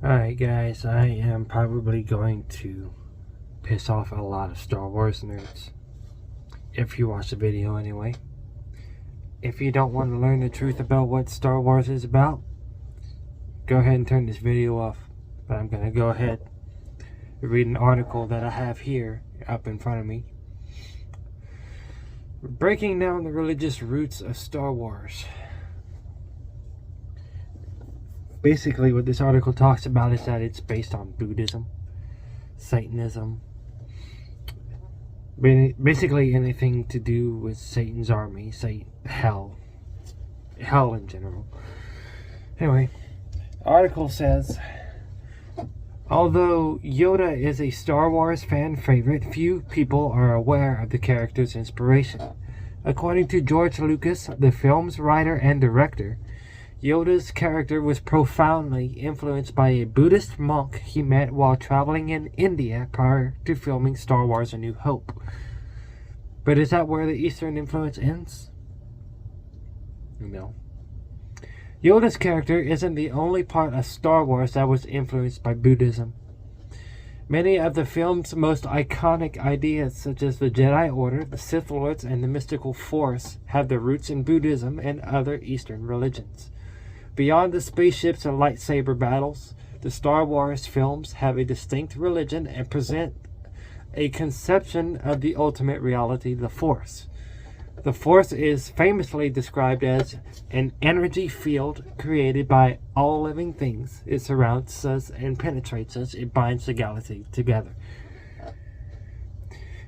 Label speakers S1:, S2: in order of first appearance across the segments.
S1: Alright guys, I am probably going to piss off a lot of Star Wars nerds. If you watch the video anyway. If you don't want to learn the truth about what Star Wars is about, go ahead and turn this video off. But I'm going to go ahead and read an article that I have here up in front of me. Breaking down the religious roots of Star Wars. Basically, what this article talks about is that it's based on Buddhism, Satanism, basically anything to do with Satan's army, hell in general. Anyway, the article says, although Yoda is a Star Wars fan favorite, few people are aware of the character's inspiration. According to George Lucas, the film's writer and director, Yoda's character was profoundly influenced by a Buddhist monk he met while traveling in India prior to filming Star Wars A New Hope. But is that where the Eastern influence ends? No. Yoda's character isn't the only part of Star Wars that was influenced by Buddhism. Many of the film's most iconic ideas, such as the Jedi Order, the Sith Lords, and the mystical Force, have their roots in Buddhism and other Eastern religions. Beyond the spaceships and lightsaber battles, the Star Wars films have a distinct religion and present a conception of the ultimate reality, the Force. The Force is famously described as an energy field created by all living things. It surrounds us and penetrates us. It binds the galaxy together.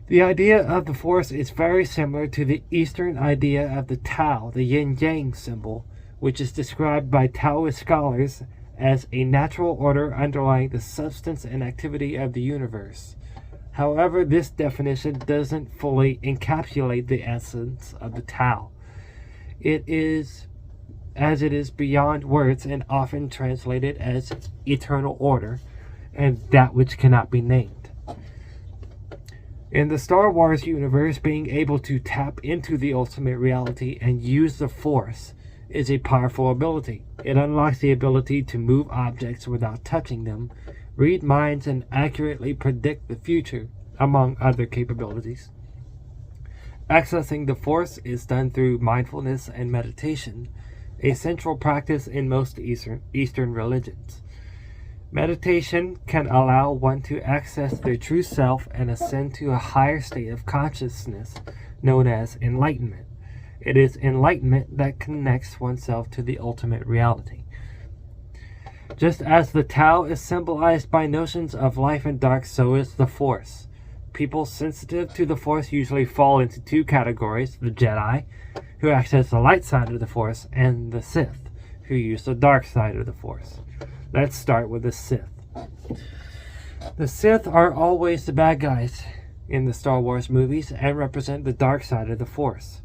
S1: The idea of the Force is very similar to the Eastern idea of the Tao, the yin-yang symbol, which is described by Taoist scholars as a natural order underlying the substance and activity of the universe. However, this definition doesn't fully encapsulate the essence of the Tao. It is beyond words and often translated as eternal order and that which cannot be named. In the Star Wars universe, being able to tap into the ultimate reality and use the Force is a powerful ability. It unlocks the ability to move objects without touching them, read minds, and accurately predict the future, among other capabilities. Accessing the Force is done through mindfulness and meditation, a central practice in most Eastern religions. Meditation can allow one to access their true self and ascend to a higher state of consciousness known as enlightenment. It is enlightenment that connects oneself to the ultimate reality. Just as the Tao is symbolized by notions of life and dark, so is the Force. People sensitive to the Force usually fall into two categories: the Jedi, who access the light side of the Force, and the Sith, who use the dark side of the Force. Let's start with the Sith. The Sith are always the bad guys in the Star Wars movies and represent the dark side of the Force.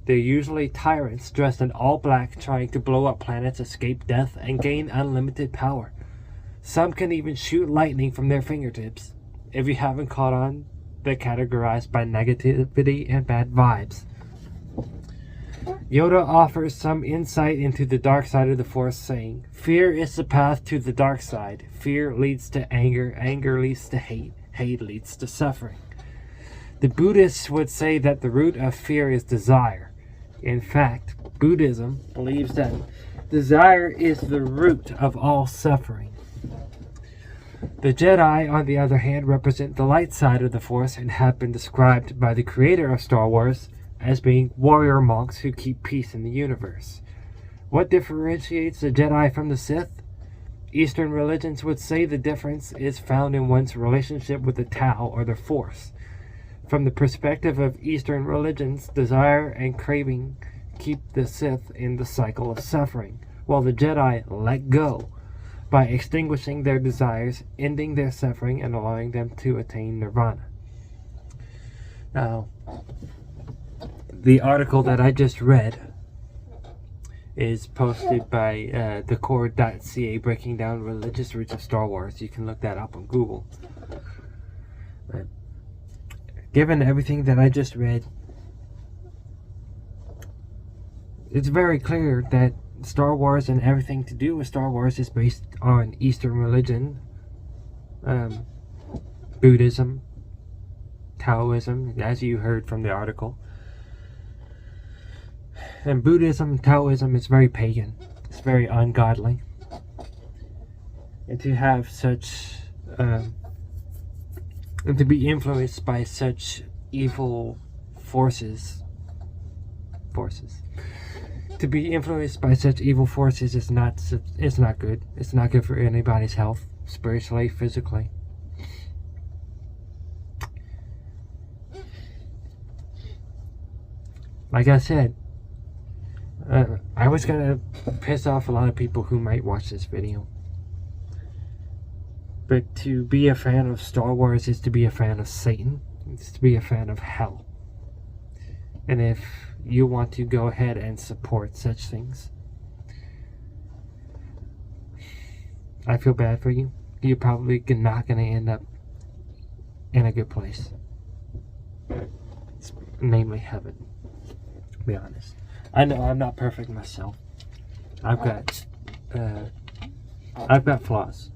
S1: They're usually tyrants dressed in all black, trying to blow up planets, escape death, and gain unlimited power. Some can even shoot lightning from their fingertips. If you haven't caught on, they're categorized by negativity and bad vibes. Yoda offers some insight into the dark side of the Force, saying, "Fear is the path to the dark side. Fear leads to anger. Anger leads to hate. Hate leads to suffering." The Buddhists would say that the root of fear is desire. In fact, Buddhism believes that desire is the root of all suffering. The Jedi, on the other hand, represent the light side of the Force and have been described by the creator of Star Wars as being warrior monks who keep peace in the universe. What differentiates the Jedi from the Sith? Eastern religions would say the difference is found in one's relationship with the Tao or the Force. From the perspective of Eastern religions, desire and craving keep the Sith in the cycle of suffering, while the Jedi let go by extinguishing their desires, ending their suffering, and allowing them to attain nirvana. Now, the article that I just read is posted by thecore.ca, breaking down religious roots of Star Wars. You can look that up on Google. But given everything that I just read, it's very clear that Star Wars and everything to do with Star Wars is based on Eastern religion, Buddhism, Taoism, as you heard from the article. And Buddhism, Taoism is very pagan. It's very ungodly. And to have such, and to be influenced by such evil forces. To be influenced by such evil forces is not good. It's not good for anybody's health, spiritually, physically. Like I said, I was gonna piss off a lot of people who might watch this video. But to be a fan of Star Wars is to be a fan of Satan. It's to be a fan of hell. And if you want to go ahead and support such things, I feel bad for you. You're probably not going to end up in a good place. Namely heaven. To be honest. I know I'm not perfect myself. I've got flaws.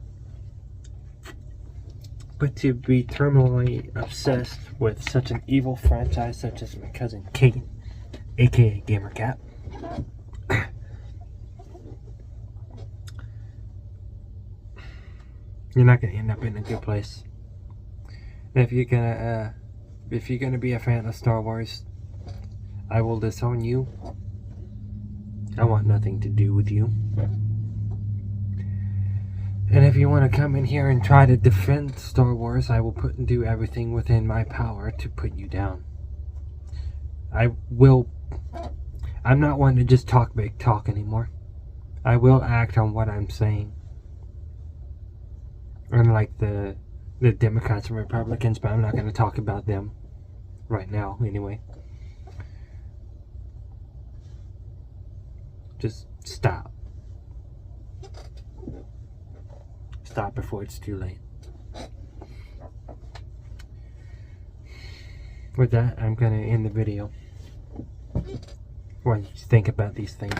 S1: But to be terminally obsessed with such an evil franchise such as my cousin Kate, aka GamerCat, you're not gonna end up in a good place. And if you're gonna be a fan of Star Wars, I will disown you. I want nothing to do with you. And if you want to come in here and try to defend Star Wars, I will do everything within my power to put you down. I'm not one to just talk big talk anymore. I will act on what I'm saying. Unlike the Democrats and Republicans, but I'm not going to talk about them right now anyway. Just stop. Stop before it's too late. With that, I'm going to end the video. What do you think about these things?